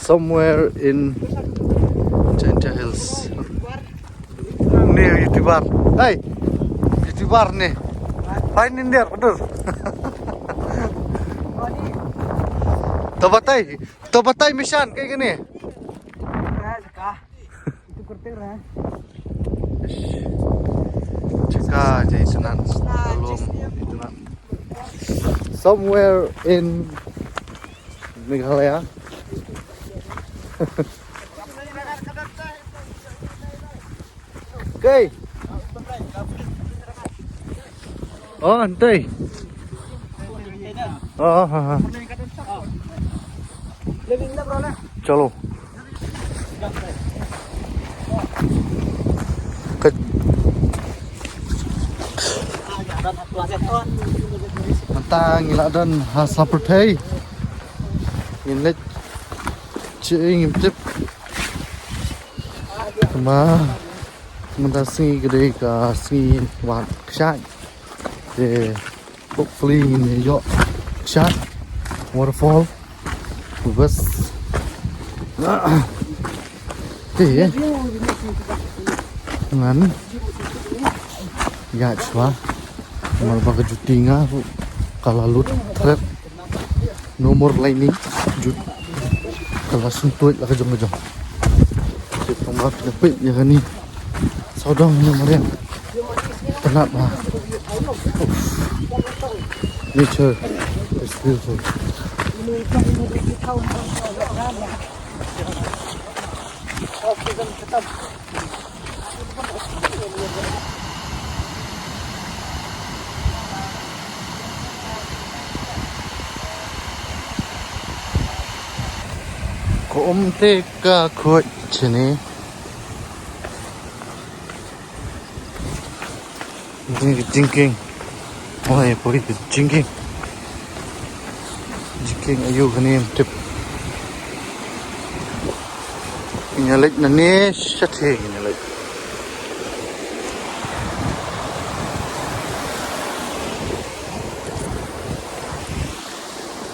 somewhere in Ginger Hills. Nih YouTuber, hey YouTuber nih, fine in there, betul. Tobatay mission kayak gini. Cekah aja isunan, belum isunan. Somewhere in Meghalaya. Okay. Oh, antay. Oh, ha. Chalo. Mata ngila dan hasa pertai. Ini cing tip. Mà mình ta xì cái đây cả xì hoạt trái để hopefully nhìn thấy shot waterfall bus thế ngắn gak cuma malah pakai jutinga kalau lut trap nomor lain jut kalau suntuit lah kejong-kejong tempat dapet ya kan ni sodong ni Mariam tenat lah nature is beautiful ko teka ko chini Jingking, oh ya boleh jingking ayo kanin tip nyalik nani syathe nyalik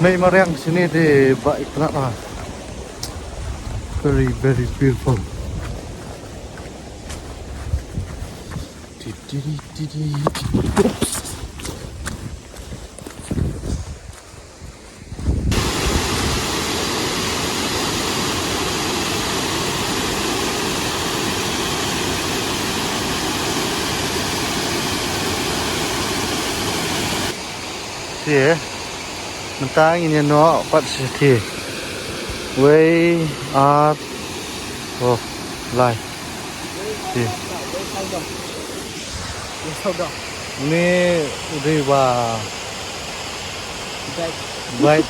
Nih Mariam sini di baik kenapa very beautiful. Thì mình ta nhìn nó bắt thì way up oh lại thì ini udah baik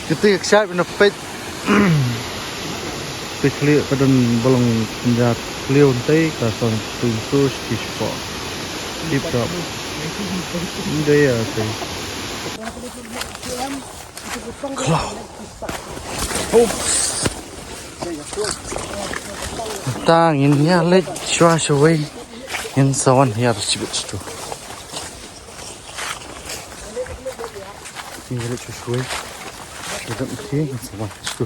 ketika saya menepet pikir pada belum penjat liun teh kasong tuntus di sport deep drop ini ya teh tanginnya let swash away in someone here switch to ini let swash away tidak mesti in someone to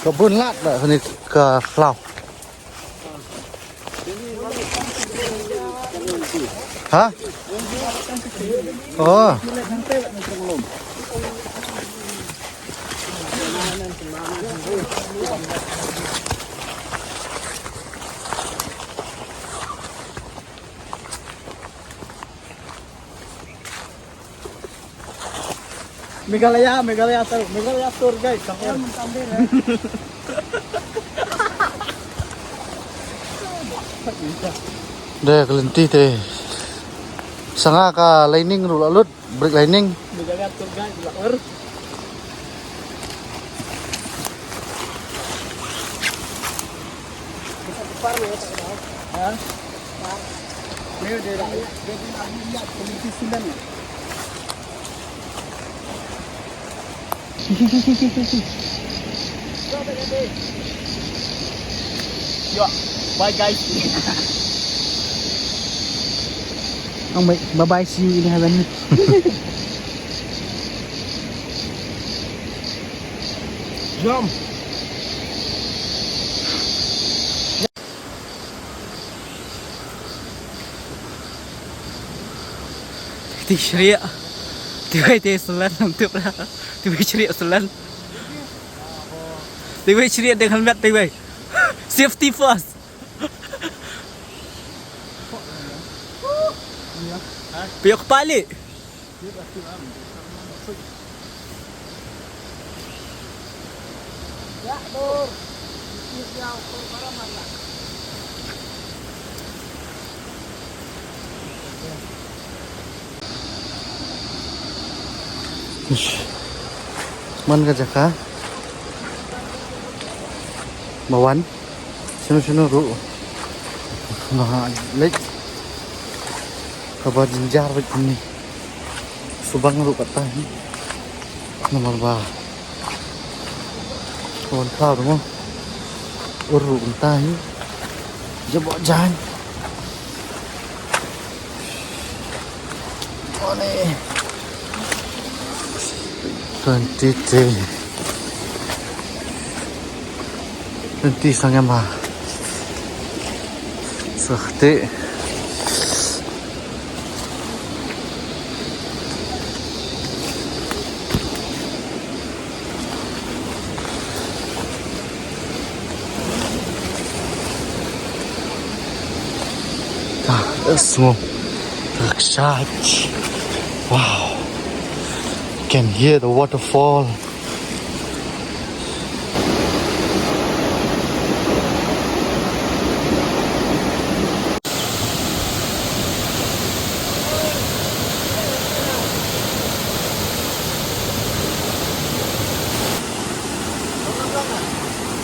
kebun lat lah ini ke Flau hah oh Meghalaya tour guide deh kelinti teh sanga ka lining rulut break lining Meghalaya tour guide laur par lo tak tahu ha ni dia lihat komisi 9 Yo, bye guys. Ông mày bye bye see you in heaven. Jump. Tí shriek. Tí vây tê selan nằm tiếp ra. Tí vây shriek selan. Tí vây shriek dengan helmet tí vây. Safety first. Pihak balik. Ish. Man ka jaka? Mawan? Sino ru? Nah, lek. Kaba jinjar begini. Subang ru patah ni. Nomor ba. Kawan kau dong. Uru entah ni. Jebok jalan. Oh ni. 23 sangat mah sakti semua terkesan. Wow, can hear the waterfall.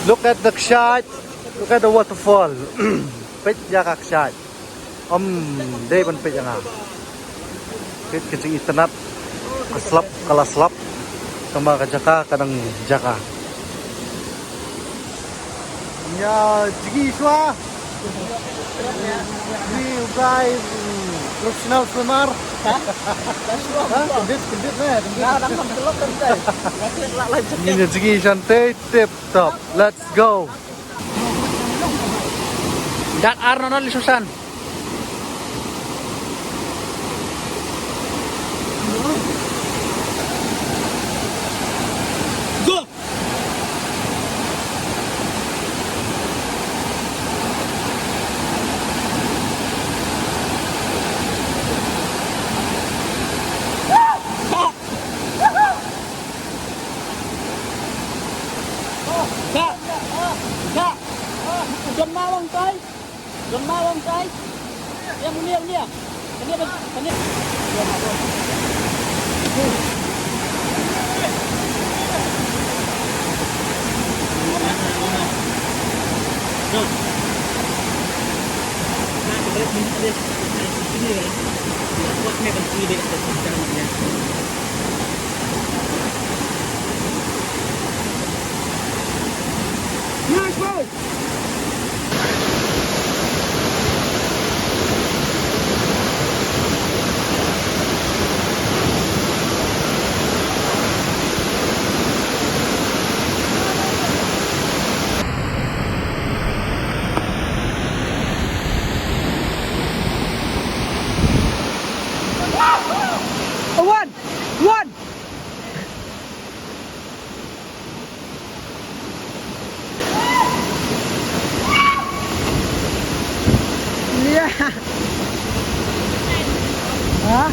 Look at the shot. Look at the waterfall. Pit ya kak shot. Day ban pit yang pit kecing internet. Keslap kalah slap sama kajaka kadang jaka. Ya, jigi shua. Ini ugai profesional swimmer. Kendit Ini jigi santai tip top. Let's go. Dat Arnold Susan. Dân mau không trai? Em muốn liêng nhỉ? Cái này. One. Yeah. Hah?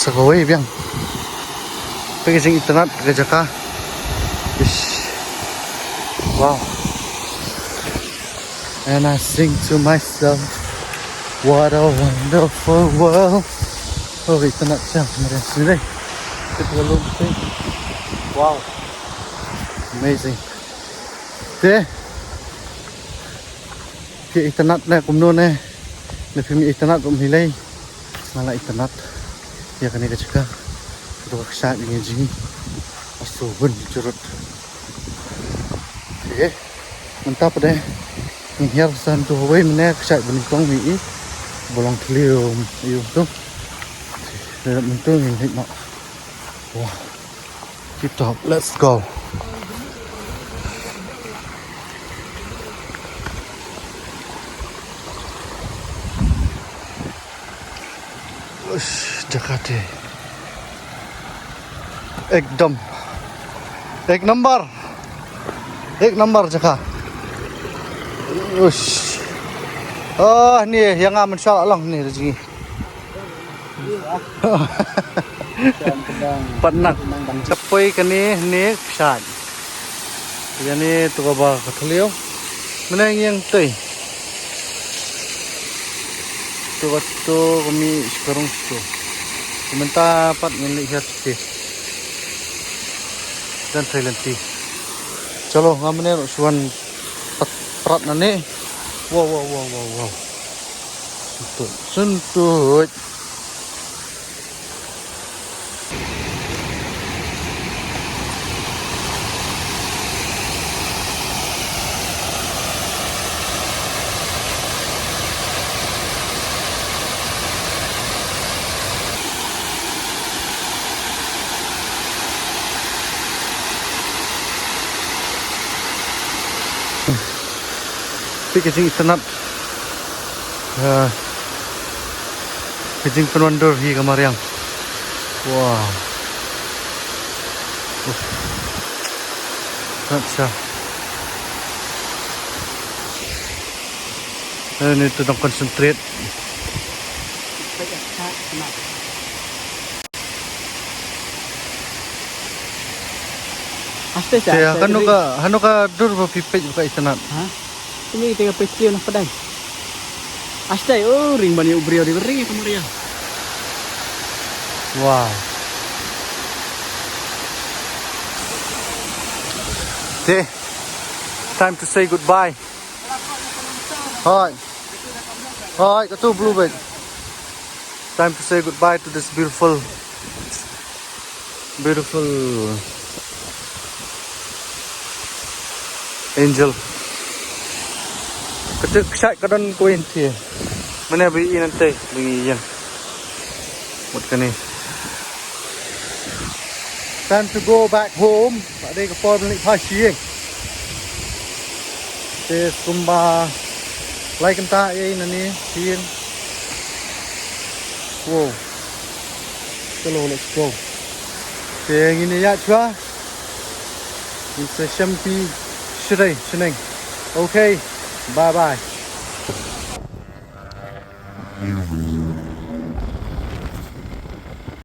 Sakaway biang. Pagising internet ke Jaka. Wow. And I sing to myself, what a wonderful world. Oh, kita nak siang kemarin sini. Kita belum sih. Wow, amazing. Thế cái internet này cũng nôn này, nếu phim internet cũng hí lấy, malah internet ya kan ini juga itu saat ini jadi asuban curut. Oke, mantap deh. Ini santu hawaii mana saat benikong mi, bolong kelium itu tuh. Dalam bentuk ini nak. Wah, kita let's go. Jakarta. Ek number Jakarta. Ush. Oh, ni yang aman insya-Allah ni rezeki. Penat. Capai kan ni pesat. Jadi tu apa keteliau. Mana yang teh? Tu kami sekarang tu. Sementara pat melihat sih. Dan silenti. Chalo ngamne suan prat nane. Wow. Sentut. Kejing internet kejing penwonder hi kamariang. Wow. Acha. Ini sedang concentrate. Aste Ya kan nuka dur berpipet buka internet. Hah? Ini tengah pecil nak pedai. Astai ring bani ubrio di ring kemarin. Wow. Okay. Time to say goodbye. Hi. Hi, got two bluebird. Time to say goodbye to this beautiful angel. Ketik syak kadang koin dia. Mana beri nanti beri yang. Buat kini. Time to go back home. Pak dia ke port balik pagi. Te sumba lai kenta ye nani siin. Wow. Hello, let's go. Te ngini ya chua. It's a champi shirei sheneng. Okay. Bye bye.